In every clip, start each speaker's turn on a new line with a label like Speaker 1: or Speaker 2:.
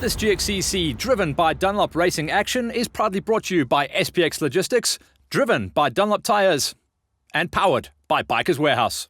Speaker 1: This GXCC, driven by Dunlop Racing action, is proudly brought to you by SPX Logistics, driven by Dunlop Tyres, and powered by Bikers Warehouse.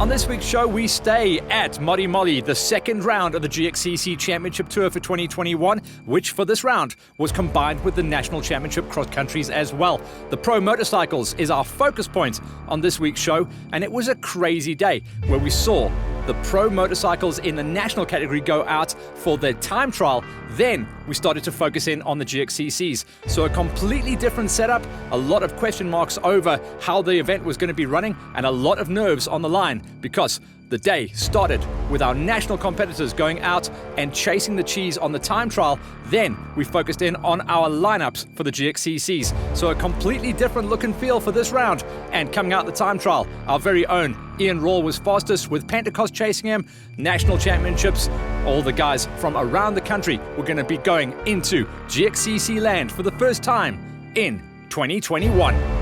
Speaker 1: On this week's show, we stay at Modimolle, the second round of the GXCC Championship Tour for 2021, which for this round was combined with the National Championship Cross Countries as well. The Pro Motorcycles is our focus point on this week's show, and it was a crazy day where we saw the Pro Motorcycles in the national category go out for their time trial. Then we started to focus in on the GXCCs. So a completely different setup, a lot of question marks over how the event was going to be running, and a lot of nerves on the line because the day started with our national competitors going out and chasing the cheese on the time trial. Then we focused in on our lineups for the GXCCs. So a completely different look and feel for this round. And coming out the time trial, our very own Ian Rawle was fastest with Pentecost chasing him. National championships, all the guys from around the country were going to be going into GXCC land for the first time in 2021.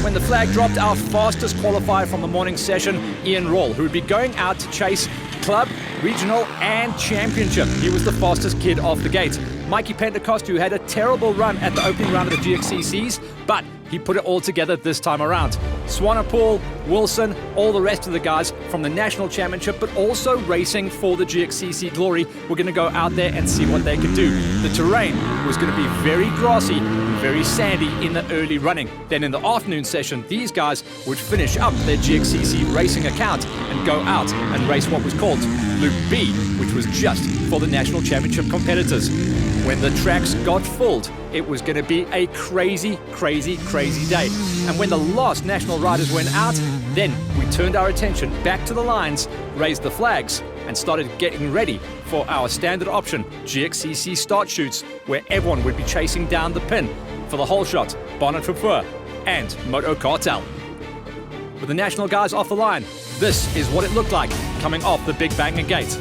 Speaker 1: When the flag dropped, our fastest qualifier from the morning session, Ian Rawle, who would be going out to chase club, regional and championship. He was the fastest kid off the gate. Mikey Pentecost, who had a terrible run at the opening round of the GXCCs, but he put it all together this time around. Swanepoel, Wilson, all the rest of the guys from the national championship, but also racing for the GXCC glory, were going to go out there and see what they could do. The terrain was going to be very grassy, very sandy in the early running. Then in the afternoon session, these guys would finish up their GXCC racing account and go out and race what was called Loop B, which was just for the national championship competitors. When the tracks got filled, it was going to be a crazy, crazy, crazy day. And when the last national riders went out, then we turned our attention back to the lines, raised the flags, and started getting ready for our standard option GXCC start shoots, where everyone would be chasing down the pin for the whole shot, Bonnet for Fur, and Moto Cartel. With the national guys off the line, this is what it looked like coming off the Big Banger gate.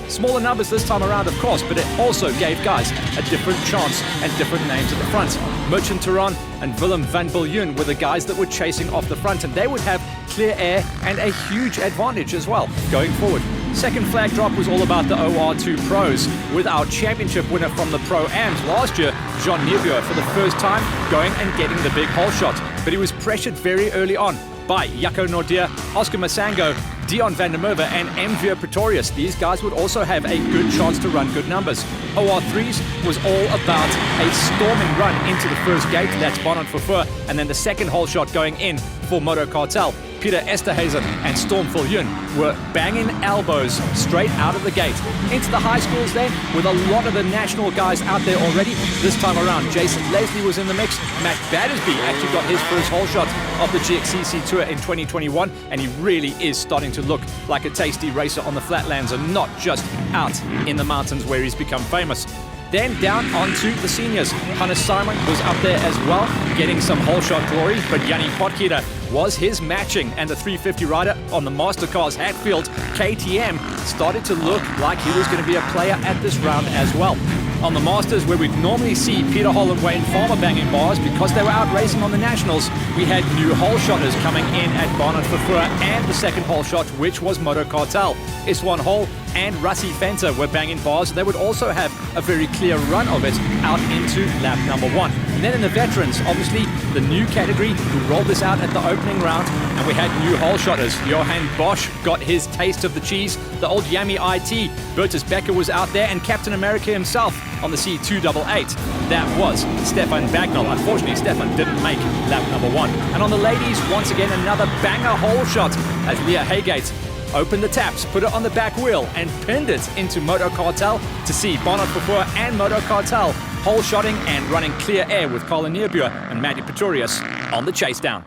Speaker 1: Smaller numbers this time around, of course, but it also gave guys a different chance and different names at the front. Merchant Turan and Willem van Biljoen were the guys that were chasing off the front, and they would have clear air and a huge advantage as well going forward. Second flag drop was all about the OR2 Pros, with our championship winner from the Pro-Ams last year, Jean Niebuhr, for the first time going and getting the big hole shot. But he was pressured very early on by Jaco Nordier, Oscar Masango, Dion van der Merwe and Mvier Pretorius. These guys would also have a good chance to run good numbers. OR3s was all about a storming run into the first gate, that's Bonnet for Fur, and then the second hole shot going in for Moto Cartel. Peter Esterhazen and Storm Viljoen were banging elbows straight out of the gate. Into the high schools then, with a lot of the national guys out there already. This time around, Jason Leslie was in the mix. Matt Battersby actually got his first hole shot of the GXCC Tour in 2021, and he really is starting to look like a tasty racer on the flatlands and not just out in the mountains where he's become famous. Then down onto the seniors. Hannes Simon was up there as well, getting some hole shot glory, but Yanni Potgieter was his matching, and the 350 rider on the Mastercars Hatfield KTM started to look like he was going to be a player at this round as well. On the Masters, where we'd normally see Peter Hall and Wayne Farmer banging bars because they were out racing on the Nationals, we had new hole shotters coming in at Bonnet for Fur and the second hole shot, which was Moto Cartel. Iswan Hall and Rassi Fenter were banging bars. They would also have a very clear run of it out into lap number 1. And then in the veterans, obviously the new category, who rolled this out at the opening round, and we had new hole shotters. Johan Bosch got his taste of the cheese. The old Yami IT, Bertus Becker was out there, and Captain America himself on the C288. That was Stefan Bagnall. Unfortunately, Stefan didn't make lap number 1. And on the ladies, once again, another banger hole shot as Leah Haygate opened the taps, put it on the back wheel, and pinned it into Moto Cartel to see Bonnet Fur and Moto Cartel hole-shotting and running clear air with Colin Neerbuer and Maddie Pretorius on the chase down.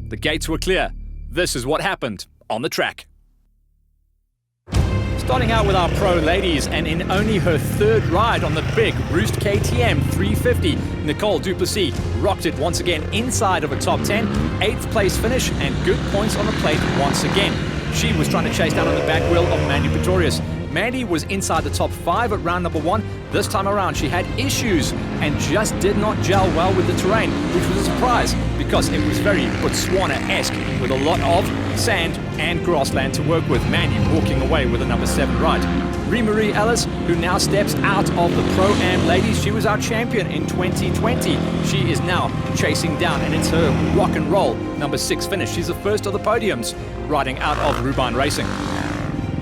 Speaker 1: The gates were clear. This is what happened on the track. Starting out with our pro ladies, and in only her third ride on the big Roost KTM 350, Nicole Duplessis rocked it once again inside of a top 10, 8th place finish and good points on the plate once again. She was trying to chase down on the back wheel of Mandy Pretorius. Mandy was inside the top 5 at round number 1. This time around she had issues and just did not gel well with the terrain, which was a surprise because it was very Botswana-esque with a lot of sand and grassland to work with. Mandy walking away with a number 7 ride. Marie Ellis, who now steps out of the Pro-Am ladies, she was our champion in 2020. She is now chasing down, and it's her rock and roll number 6 finish. She's the first of the podiums riding out of Rubine Racing.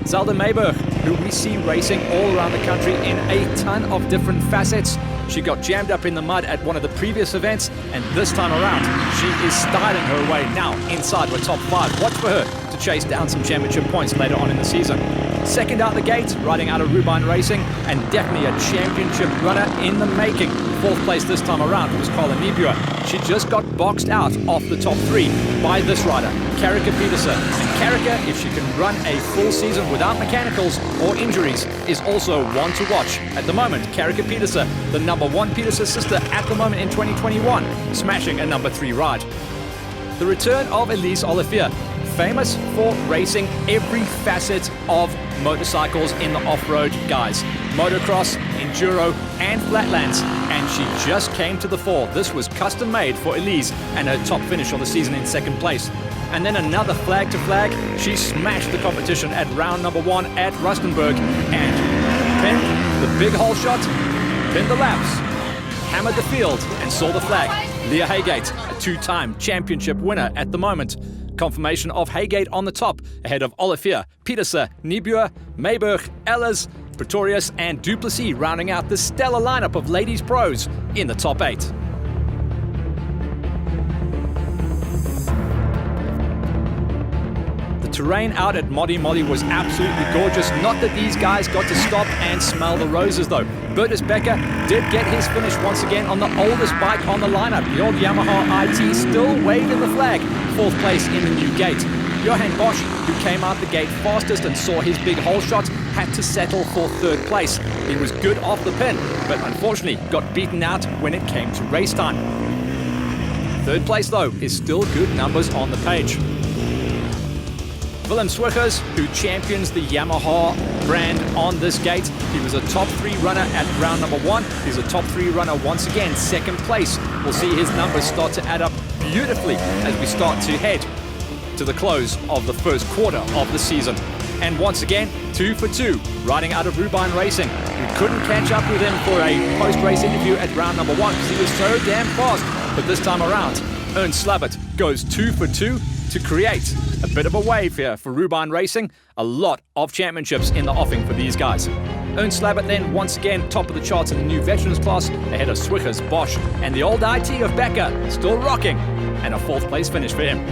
Speaker 1: Zelda Mayberg, who we see racing all around the country in a ton of different facets. She got jammed up in the mud at one of the previous events, and this time around, she is styling her way now inside the top 5. Watch for her to chase down some championship points later on in the season. Second out the gate, riding out of Rubine Racing, and definitely a championship runner in the making. 4th place this time around was Colin Neerbuer. She just got boxed out off the top 3 by this rider, Karika Petersen. And Karika, if she can run a full season without mechanicals or injuries, is also one to watch. At the moment, Karika Petersen, the number 1 Petersen sister at the moment in 2021, smashing a number 3 ride. The return of Elise Olivier, famous for racing every facet of motorcycles in the off-road, guys. Motocross, enduro, and flatlands. And she just came to the fore. This was custom made for Elise and her top finish of the season in 2nd place. And then another flag to flag. She smashed the competition at round number 1 at Rustenburg and pinned the big hole shot, pinned the laps, hammered the field, and saw the flag. Leah Haygate, a 2-time championship winner at the moment. Confirmation of Haygate on the top, ahead of Olivier, Petersen, Neerbuer, Mayberg, Ellis, Pretorius, and Duplessis, rounding out the stellar lineup of ladies pros in the top 8. The terrain out at Modimolle was absolutely gorgeous. Not that these guys got to stop and smell the roses though. Bertus Becker did get his finish once again on the oldest bike on the lineup. The old Yamaha IT still waving the flag. 4th place in the new gate. Johan Bosch, who came out the gate fastest and saw his big hole shot, had to settle for 3rd place. He was good off the pin, but unfortunately got beaten out when it came to race time. 3rd place though is still good numbers on the page. Willem Swiggers, who champions the Yamaha brand on this gate. He was a top 3 runner at round number 1. He's a top 3 runner once again, 2nd place. We'll see his numbers start to add up beautifully as we start to head to the close of the first quarter of the season. And once again, 2 for 2, riding out of Rubine Racing. We couldn't catch up with him for a post-race interview at round number 1 because he was so damn fast. But this time around, Ernst Slabbert goes 2 for 2 to create a bit of a wave here for Rubine Racing. A lot of championships in the offing for these guys. Ernst Slabbert then once again top of the charts in the new veterans class, ahead of Swiggers, Bosch, and the old IT of Becker still rocking, and a 4th place finish for him.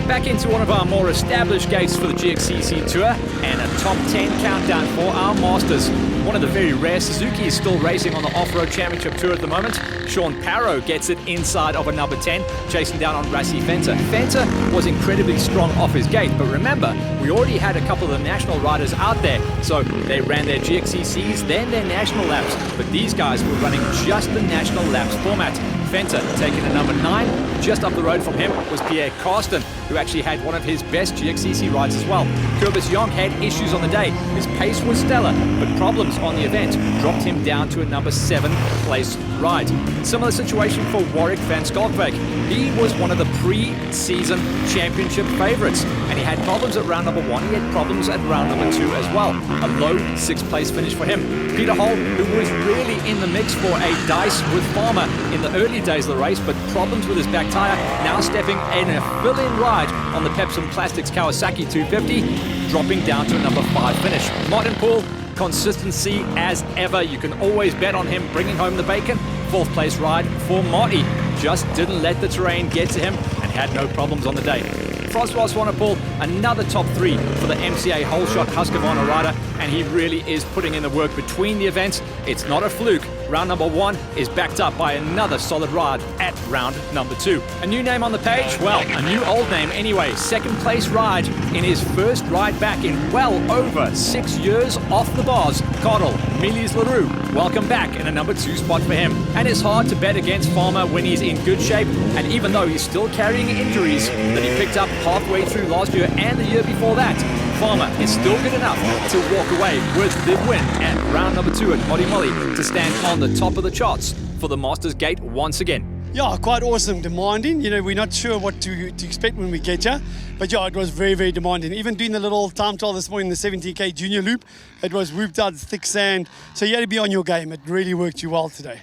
Speaker 1: Back into one of our more established gates for the GXCC Tour, and a top 10 countdown for our Masters. One of the very rare Suzuki is still racing on the Off-Road Championship Tour at the moment. Sean Parrow gets it inside of a number 10, chasing down on Rassi Venter. Venter was incredibly strong off his gate, but remember, we already had a couple of the national riders out there, so they ran their GXCCs, then their national laps, but these guys were running just the national laps format. Venter taking a number 9. Just up the road from him was Pierre Karsten, who actually had one of his best GXCC rides as well. Kurbis Jonk had issues on the day. His pace was stellar, but problems on the event dropped him down to a number 7 place ride. Similar situation for Warwick van Skalkbeek. He was one of the pre-season championship favorites, and he had problems at round number 1. He had problems at round number 2 as well. A low 6th place finish for him. Peter Hole, who was really in the mix for a dice with Farmer in the early days of the race, but problems with his back tire, now stepping in a fill-in ride on the Pepsi Plastics Kawasaki 250, dropping down to a number 5 finish. Martin Poole, consistency as ever. You can always bet on him bringing home the bacon. 4th place ride for Marty. just didn't let the terrain get to him and had no problems on the day. Francois Swanepoel, another top 3 for the MCA holeshot Husqvarna rider, and he really is putting in the work between the events. It's not a fluke. Round number 1 is backed up by another solid ride at round number 2. A new name on the page? Well, a new old name anyway. Second place ride in his first ride back in well over 6 years off the bars. Carl Milies Leroux, welcome back in a number 2 spot for him. And it's hard to bet against Farmer when he's in good shape, and even though he's still carrying injuries that he picked up halfway through last year and the year before that, Farmer is still good enough to walk away with the win at round number 2 at Modimolle to stand on the top of the charts for the Masters Gate once again.
Speaker 2: Yeah, quite awesome, demanding. We're not sure what to expect when we get here. But yeah, it was very, very demanding. Even doing the little time trial this morning, the 70k junior loop, it was whooped out thick sand. So you had to be on your game. It really worked you well today.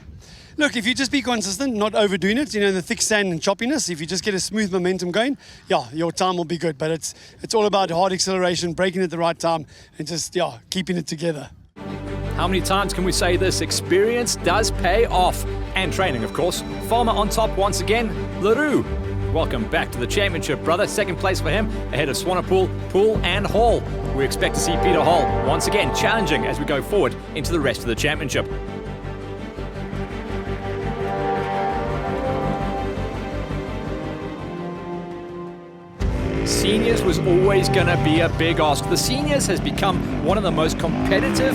Speaker 2: Look, if you just be consistent, not overdoing it, the thick sand and choppiness, if you just get a smooth momentum going, yeah, your time will be good. But it's all about hard acceleration, braking at the right time, and just, yeah, keeping it together.
Speaker 1: How many times can we say this? Experience does pay off. And training, of course. Farmer on top once again. Leroux, welcome back to the championship, brother. Second place for him, ahead of Swanepoel, Poole and Hall. We expect to see Peter Hall once again challenging as we go forward into the rest of the championship. Seniors was always going to be a big ask. The seniors has become one of the most competitive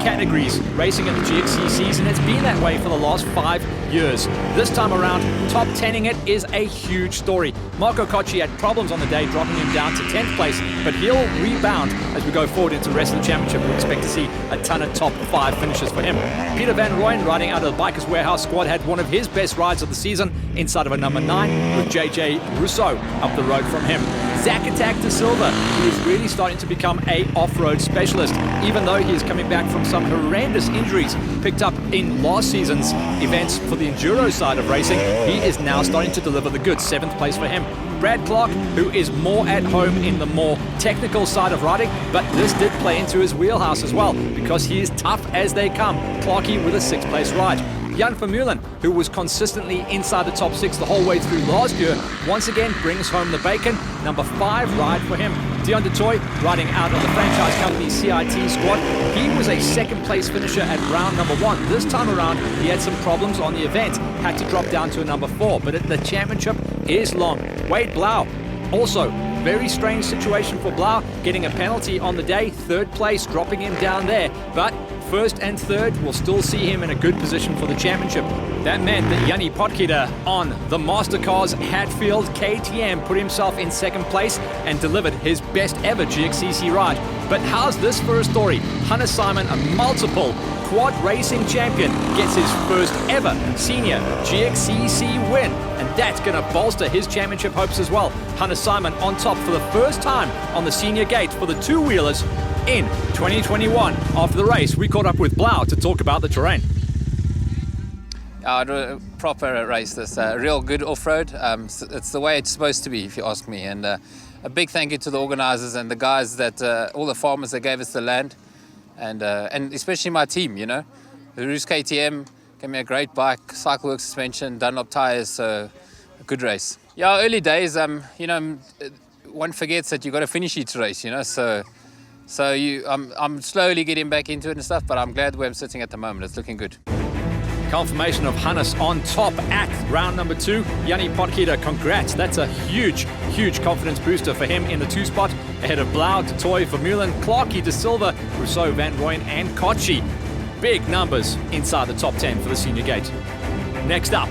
Speaker 1: categories racing at the GXCCs, and it's been that way for the last 5 years. This time around, top 10ing it is a huge story. Marco Cocci had problems on the day, dropping him down to 10th place, but he'll rebound as we go forward into the rest of the championship. We expect to see a ton of top 5 finishes for him. Peter Van Rooyen, riding out of the Bikers Warehouse squad, had one of his best rides of the season inside of a number 9 with JJ Rousseau up the road from him. Zach Attack de Silva, who is really starting to become a off-road specialist, even though he is coming back from some horrendous injuries picked up in last season's events for the enduro side of racing. He is now starting to deliver the goods. 7th place for him. Brad Clark, who is more at home in the more technical side of riding, but this did play into his wheelhouse as well because he is tough as they come. Clarkie with a 6th place ride. Jan Vermeulen, who was consistently inside the top 6 the whole way through last year, once again brings home the bacon. Number 5 ride for him. Dion de Toy, riding out of the franchise company CIT squad. He was a 2nd place finisher at round number 1. This time around, he had some problems on the event. Had to drop down to a number 4, but the championship is long. Wade Blau, also very strange situation for Blau, getting a penalty on the day. 3rd place, dropping him down there. But 1st and 3rd will still see him in a good position for the championship. That meant that Yanni Potgieter on the Mastercars Hatfield KTM put himself in 2nd place and delivered his best ever GXCC ride. But how's this for a story? Hunter Simon, a multiple quad racing champion, gets his first ever senior GXCC win, and that's going to bolster his championship hopes as well. Hunter Simon on top for the first time on the senior gate for the 2-wheelers in 2021. After the race, we caught up with Blau to talk about the terrain.
Speaker 3: A proper race, this real good off-road. It's the way it's supposed to be, if you ask me. And a big thank you to the organizers and the guys that all the farmers that gave us the land, and especially my team. The Roos KTM gave me a great bike, Cycleworks suspension, Dunlop tires, so a good race. Yeah, early days. One forgets that you got to finish each race. So I'm slowly getting back into it and stuff, but I'm glad where I'm sitting at the moment. It's looking good.
Speaker 1: Confirmation of Hannes on top at round number 2. Yanni Potgieter, congrats. That's a huge confidence booster for him in the 2 spot. Ahead of Blau, de Toy, Vermeulen, Clarkie, de Silva, Rousseau, Van Rooyen and Cocci. Big numbers inside the top 10 for the senior gate. Next up,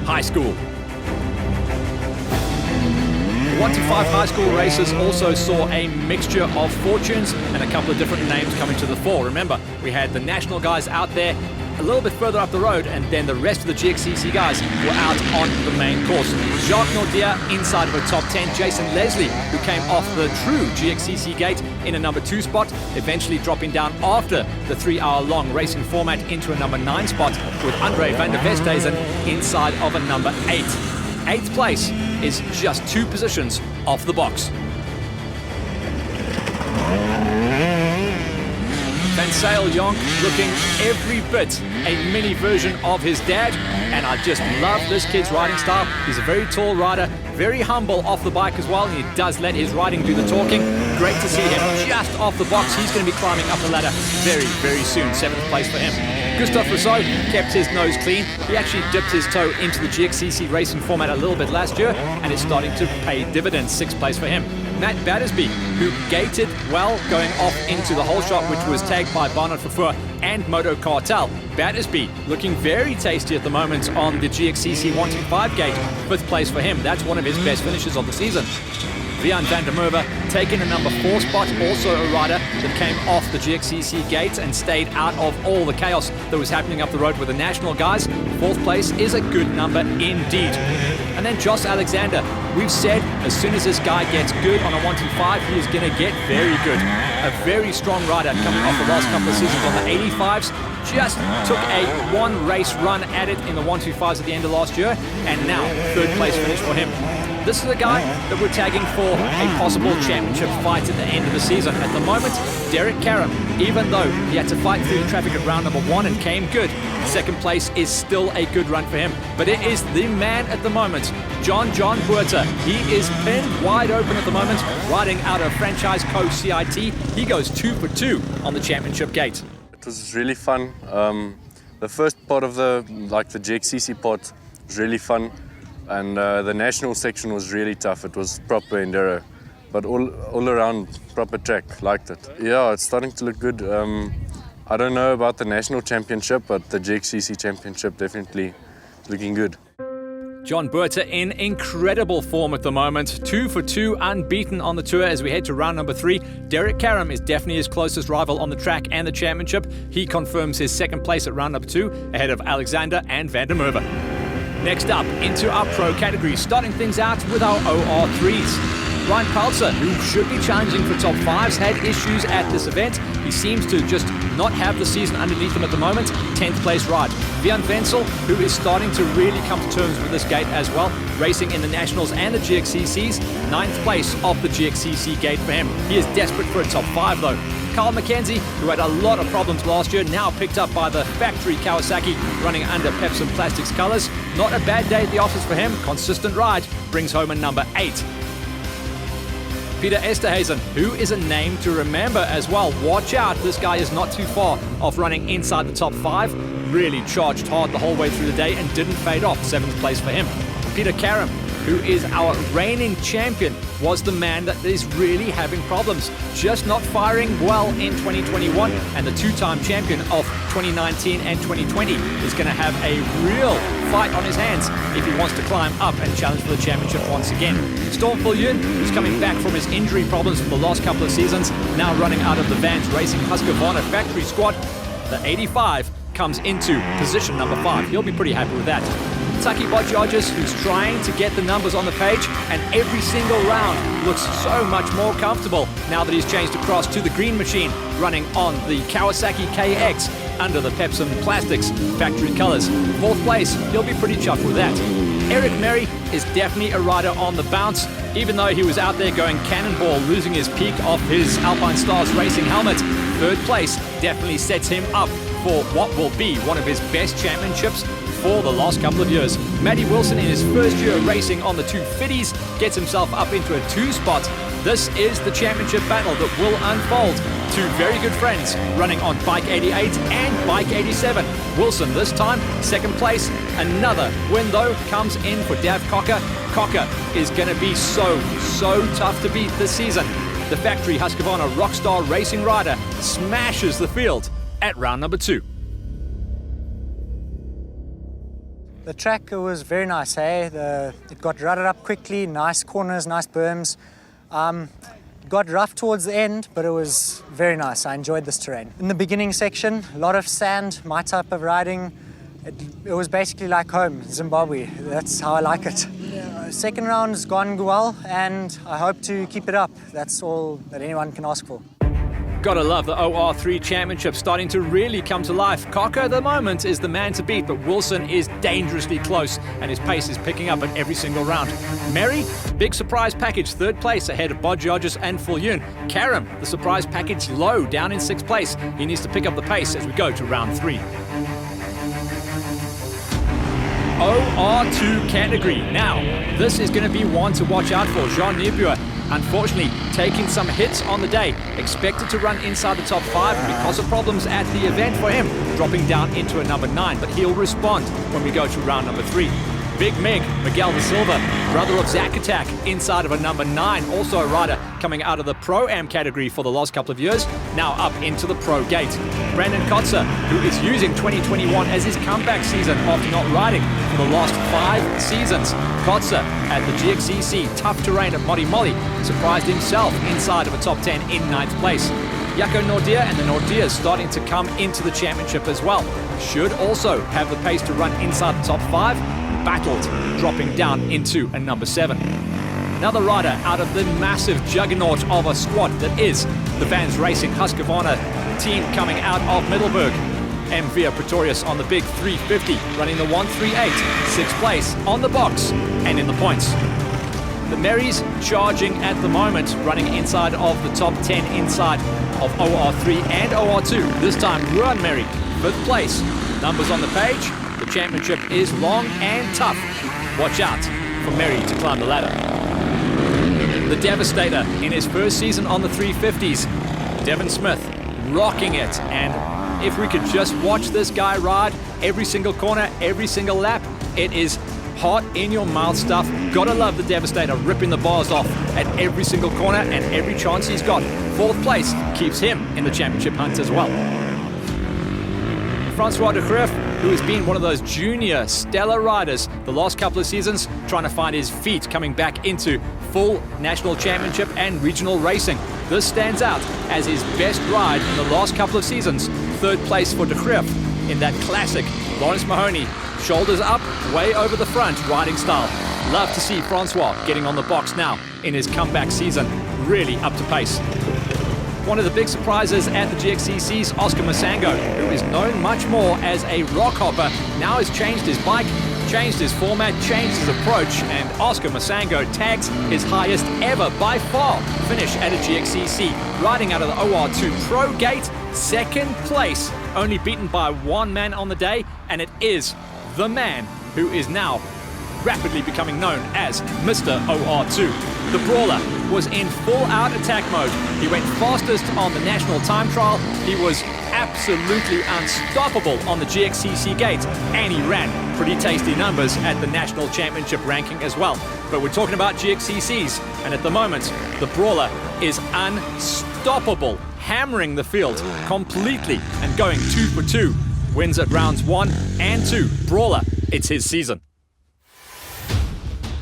Speaker 1: high school. 1 to 5 high school races also saw a mixture of fortunes and a couple of different names coming to the fore. Remember, we had the national guys out there a little bit further up the road, and then the rest of the GXCC guys were out on the main course. Jacques Nordier inside of a top 10. Jason Leslie, who came off the true GXCC gate in a number 2 spot, eventually dropping down after the 3-hour-long racing format into a number 9 spot, with Andre van der Westhuizen inside of a number 8. 8th place is just 2 positions off the box. Van Yonk looking every bit a mini version of his dad, and I just love this kid's riding style. He's a very tall rider, very humble off the bike as well, and he does let his riding do the talking. Great to see him just off the box. He's going to be climbing up the ladder very, very soon. 7th place for him. Gustav Rousseau kept his nose clean. He actually dipped his toe into the GXCC racing format a little bit last year, and it's starting to pay dividends. 6th place for him. Matt Battersby, who gated well going off into the whole shot, which was tagged by Barnard Fafur and Moto Cartel. Battersby looking very tasty at the moment on the GXCC 125 gate. 5th place for him. That's one of his best finishes of the season. Vian van der Merwe taking a number 4 spot, also a rider that came off the GXCC gate and stayed out of all the chaos that was happening up the road with the national guys. 4th place is a good number indeed. And then Joss Alexander, we've said as soon as this guy gets good on a 125, he is going to get very good. A very strong rider coming off the last couple of seasons on the 85s. Just took a 1 race run at it in the 125s at the end of last year, and now 3rd place finish for him. This is a guy that we're tagging for a possible championship fight at the end of the season. At the moment, Derek Karam, even though he had to fight through the traffic at round number 1 and came good, 2nd place is still a good run for him. But it is the man at the moment, John Buerta. He is pinned wide open at the moment, riding out of Franchise Co. CIT. He goes 2 for 2 on the championship gate.
Speaker 4: It was really fun. The first part of the GXCC part was really fun. And the national section was really tough. It was proper enduro, but all around proper track. Liked it. Yeah, it's starting to look good. I don't know about the national championship, but the GXCC championship definitely looking good.
Speaker 1: John Buerta in incredible form at the moment. 2 for 2, unbeaten on the tour as we head to round number 3. Derek Karam is definitely his closest rival on the track and the championship. He confirms his 2nd place at round number 2, ahead of Alexander and van der Merwe. Next up, into our pro category, starting things out with our OR3s. Ryan Paltzer, who should be challenging for top 5s, had issues at this event. He seems to just not have the season underneath him at the moment. 10th place ride. Vian Wenzel, who is starting to really come to terms with this gate as well, racing in the Nationals and the GXCCs. 9th place off the GXCC gate for him. He is desperate for a top 5 though. Carl McKenzie, who had a lot of problems last year, now picked up by the factory Kawasaki, running under Pepsi Plastics colours. Not a bad day at the office for him. Consistent ride, brings home a number 8. Peter Esterhazen, who is a name to remember as well. Watch out, this guy is not too far off running inside the top 5. Really charged hard the whole way through the day and didn't fade off. 7th place for him. Peter Karam, who is our reigning champion, was the man that is really having problems. Just not firing well in 2021, and the 2-time champion of 2019 and 2020 is going to have a real fight on his hands if he wants to climb up and challenge for the championship once again. Storm Viljoen, who's coming back from his injury problems from the last couple of seasons, now running out of the Vans Racing Husqvarna factory squad. The 85 comes into position number 5. He'll be pretty happy with that. Taki Botjodges, who's trying to get the numbers on the page, and every single round looks so much more comfortable now that he's changed across to the green machine, running on the Kawasaki KX under the Pepsi Plastics factory colors. 4th place, he'll be pretty chuffed with that. Eric Merry is definitely a rider on the bounce, even though he was out there going cannonball, losing his peak off his Alpine Stars racing helmet. 3rd place definitely sets him up for what will be one of his best championships for the last couple of years. Matty Wilson, in his first year racing on the 250s, gets himself up into a 2 spot. This is the championship battle that will unfold. 2 very good friends running on Bike 88 and Bike 87. Wilson this time, 2nd place. Another win though comes in for Dav Cocker. Cocker is going to be so tough to beat this season. The factory Husqvarna Rockstar racing rider smashes the field at round number 2.
Speaker 5: The track was very nice, hey? It got rutted up quickly, nice corners, nice berms. Got rough towards the end, but it was very nice. I enjoyed this terrain. In the beginning section, a lot of sand, my type of riding. It was basically like home, Zimbabwe. That's how I like it. Second round has gone well, and I hope to keep it up. That's all that anyone can ask for.
Speaker 1: Gotta love the OR3 Championship starting to really come to life. Cocker at the moment is the man to beat, but Wilson is dangerously close and his pace is picking up at every single round. Mary, big surprise package, 3rd place ahead of Bodjodges and Fulyun. Karam, the surprise package low, down in 6th place. He needs to pick up the pace as we go to round 3. OR2 category. Now, this is going to be one to watch out for. Jean Niebuhr, unfortunately, taking some hits on the day. Expected to run inside the top 5 because of problems at the event for him, dropping down into a number 9, but he'll respond when we go to round number 3. Big Meg, Miguel da Silva, brother of Zack Attack, inside of a number 9, also a rider coming out of the Pro-Am category for the last couple of years, now up into the Pro Gate. Brandon Kotzer, who is using 2021 as his comeback season after not riding for the last 5 seasons. Kotzer at the GXCC tough terrain at Modimolle surprised himself inside of a top 10 in 9th place. Jaco Nordia and the Nordias starting to come into the championship as well. Should also have the pace to run inside the top 5. Battled, dropping down into a number 7. Another rider out of the massive juggernaut of a squad that is the Vans Racing Husqvarna team coming out of Middelburg. M. Via Pretorius on the big 350, running the 138, 6th place on the box and in the points. The Marys charging at the moment, running inside of the top 10 inside of OR3 and OR2. This time, Ruan Mary, 5th place. Numbers on the page. The championship is long and tough. Watch out for Mary to climb the ladder. The Devastator in his first season on the 350s. Devin Smith rocking it. And if we could just watch this guy ride every single corner, every single lap, it is hot in your mouth stuff. Gotta love the Devastator ripping the bars off at every single corner and every chance he's got. 4th place keeps him in the championship hunt as well. Francois de Greef, who has been one of those junior stellar riders the last couple of seasons, trying to find his feet coming back into full national championship and regional racing. This stands out as his best ride in the last couple of seasons. 3rd place for de Greef in that classic Lawrence Mahoney, shoulders up, way over the front riding style. Love to see Francois getting on the box now in his comeback season, really up to pace. One of the big surprises at the GXCC's Oscar Masango, who is known much more as a rock hopper, now has changed his bike, changed his format, changed his approach, and Oscar Masango tags his highest ever by far finish at a GXCC, riding out of the OR2 Pro Gate, 2nd place, only beaten by 1 man on the day, and it is the man who is now rapidly becoming known as Mr. OR2. The Brawler was in full-out attack mode. He went fastest on the national time trial. He was absolutely unstoppable on the GXCC gate, and he ran pretty tasty numbers at the national championship ranking as well. But we're talking about GXCCs, and at the moment, the Brawler is unstoppable, hammering the field completely and going 2 for 2. Wins at rounds 1 and 2. Brawler, it's his season.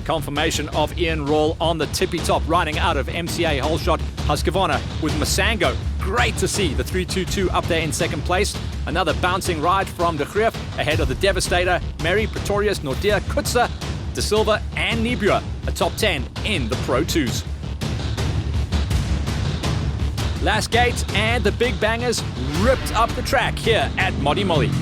Speaker 1: Confirmation of Ian Rawle on the tippy top, riding out of MCA Holeshot Husqvarna with Masango. Great to see the 322 up there in 2nd place. Another bouncing ride from de Greef ahead of the Devastator, Mary, Pretorius, Nordia, Kutzer, da Silva and Niebuhr, a top 10 in the Pro 2s. Last gate and the big bangers ripped up the track here at Modimolle.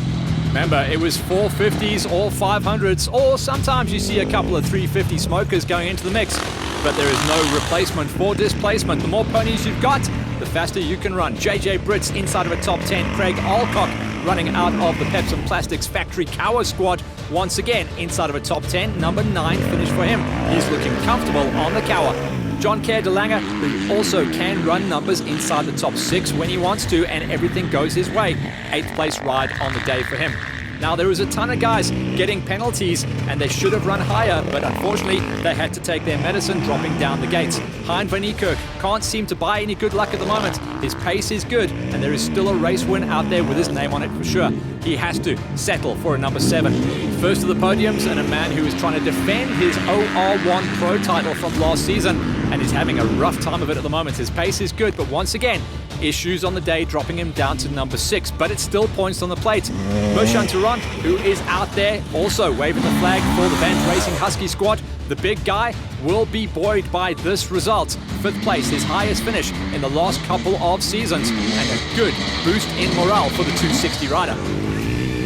Speaker 1: Remember, it was 450s or 500s, or sometimes you see a couple of 350 smokers going into the mix, but there is no replacement for displacement. The more ponies you've got, the faster you can run. JJ Brits inside of a top 10. Craig Alcock running out of the Peps and Plastics factory Cower squad once again inside of a top 10. Number 9 finish for him. He's looking comfortable on the Cower. John Kerr de Lange, who also can run numbers inside the top 6 when he wants to, and everything goes his way. 8th place ride on the day for him. Now, there was a ton of guys getting penalties, and they should have run higher, but unfortunately, they had to take their medicine, dropping down the gates. Hein van Niekerk can't seem to buy any good luck at the moment. His pace is good, and there is still a race win out there with his name on it for sure. He has to settle for a number 7. First of the podiums, and a man who is trying to defend his OR1 Pro title from last season, and is having a rough time of it at the moment. His pace is good, but once again, Issues on the day dropping him down to number 6, but it's still points on the plate. Moshan Turan, who is out there, also waving the flag for the Vans Racing Husky squad. The big guy will be buoyed by this result. 5th place, his highest finish in the last couple of seasons, and a good boost in morale for the 260 rider.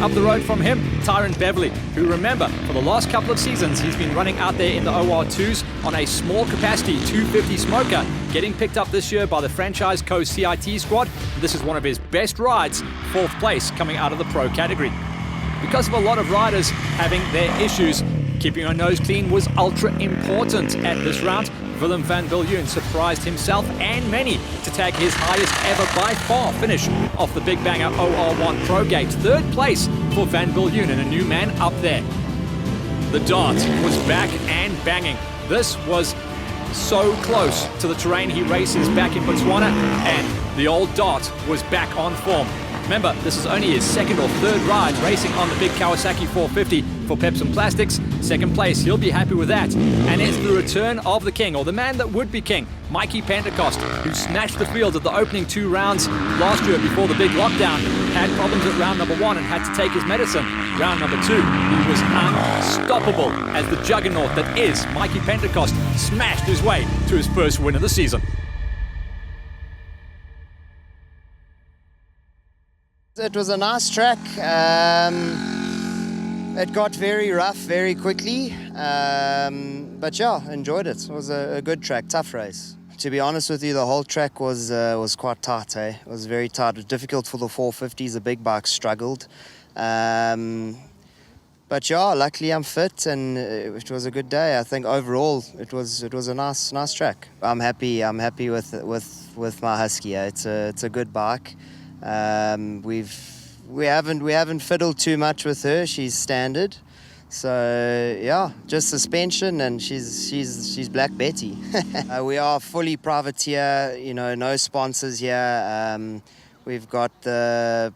Speaker 1: Up the road from him, Tyron Beverley, who, remember, for the last couple of seasons, he's been running out there in the OR2s on a small capacity 250 smoker, getting picked up this year by the Franchise Co CIT squad. This is one of his best rides, 4th place coming out of the pro category. Because of a lot of riders having their issues, keeping your nose clean was ultra important at this round. Willem van Viljoen surprised himself and many to tag his highest ever by far finish off the Big Banger OR1 Pro Gate. 3rd place for van Viljoen and a new man up there. The Dart was back and banging. This was so close to the terrain he races back in Botswana, and the old Dart was back on form. Remember, this is only his 2nd or 3rd ride racing on the big Kawasaki 450 for Pepsi Plastics. 2nd place, he'll be happy with that. And it's the return of the king, or the man that would be king, Mikey Pentecost, who snatched the field at the opening 2 rounds last year before the big lockdown. Had problems at round number 1 and had to take his medicine. Round number 2, he was unstoppable as the juggernaut that is Mikey Pentecost smashed his way to his first win of the season.
Speaker 6: It was a nice track. It got very rough very quickly, but yeah, enjoyed it. It was a good track, tough race. To be honest with you, the whole track was quite tight. It was very tight. It was difficult for the 450s. The big bikes struggled, but yeah, luckily I'm fit, and it was a good day. I think overall it was a nice track. I'm happy with my Husky. It's a good bike. We haven't fiddled too much with her. She's standard, so yeah, just suspension, and she's Black Betty. We are fully privateer, no sponsors here. We've got our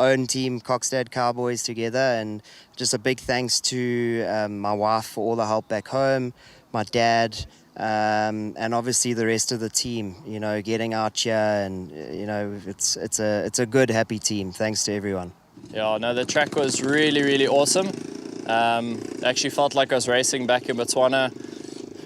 Speaker 6: own team, Cockstad Cowboys, together, and just a big thanks to my wife for all the help back home, my dad. And obviously the rest of the team, getting out here, and it's a good, happy team. Thanks to everyone.
Speaker 7: Yeah, no, the track was really awesome. Actually felt like I was racing back in Botswana.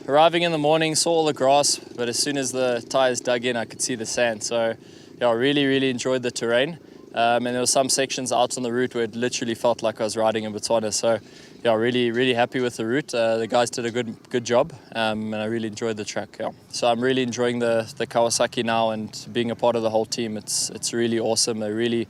Speaker 7: Arriving in the morning, saw all the grass, but as soon as the tires dug in, I could see the sand. So yeah, I really enjoyed the terrain. And there were some sections out on the route where it literally felt like I was riding in Botswana. So yeah, really happy with the route. The guys did a good job, and I really enjoyed the track. Yeah. So I'm really enjoying the Kawasaki now, and being a part of the whole team. It's really awesome. They really,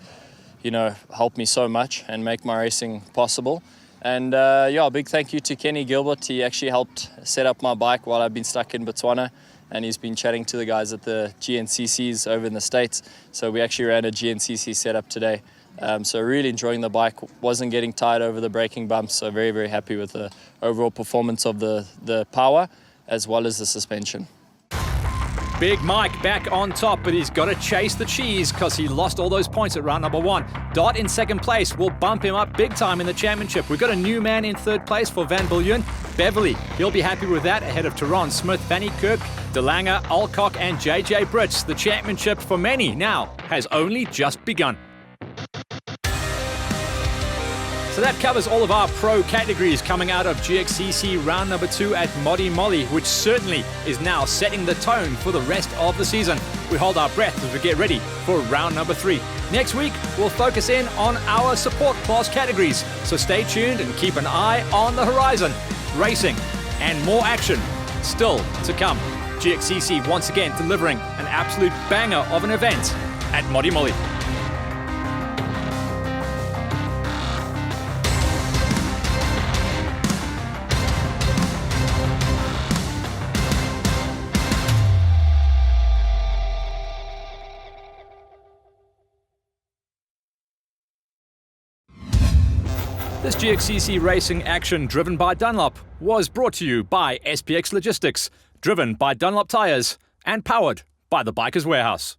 Speaker 7: helped me so much and make my racing possible. And yeah, big thank you to Kenny Gilbert. He actually helped set up my bike while I've been stuck in Botswana, and he's been chatting to the guys at the GNCCs over in the States. So we actually ran a GNCC setup today. So really enjoying the bike, wasn't getting tired over the braking bumps, so very happy with the overall performance of the power as well as the suspension.
Speaker 1: Big Mike back on top, but he's got to chase the cheese because he lost all those points at round number 1. Dot in 2nd place will bump him up big time in the championship. We've got a new man in 3rd place for Van Viljoen, Beverley. He'll be happy with that, ahead of Tehran, Smith, Vanny Kirk, DeLanger, Alcock and JJ Brits. The championship for many now has only just begun. So that covers all of our pro categories coming out of GXCC round number 2 at Modimolle, which certainly is now setting the tone for the rest of the season. We hold our breath as we get ready for round number 3. Next week, we'll focus in on our support class categories. So stay tuned and keep an eye on the horizon. Racing and more action still to come. GXCC once again delivering an absolute banger of an event at Modimolle. This GXCC racing action driven by Dunlop was brought to you by SPX Logistics, driven by Dunlop Tires and powered by the Bikers Warehouse.